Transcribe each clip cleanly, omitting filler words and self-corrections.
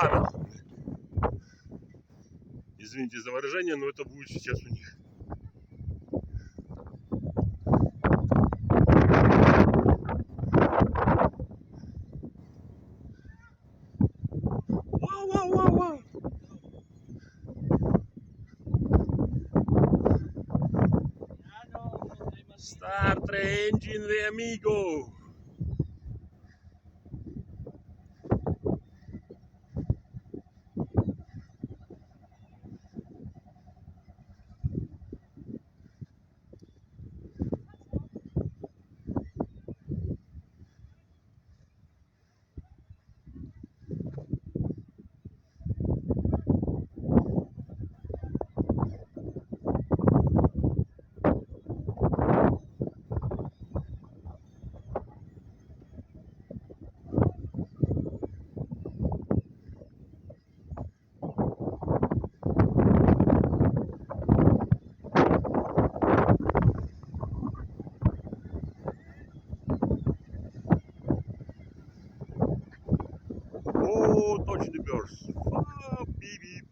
пара. Извините за выражение, но это будет сейчас у них. Вау! Start the engine, the amigo. Oh, touch the burst. Oh, beep beep.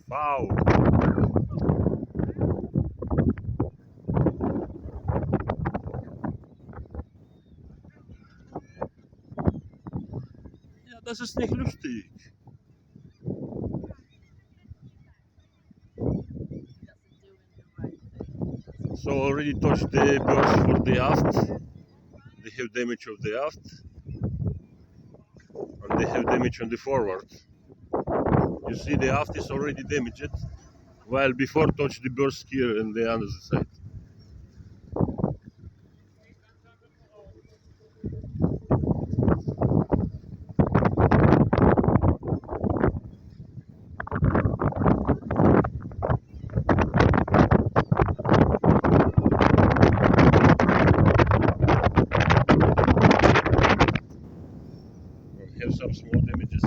Foul. Ja, das ist nicht lustig. So already touched the burst for the aft. They have damage of the aft. And they have damage on the forward. You see the aft is already damaged, while before touched the burst here and the other side. Have some small damages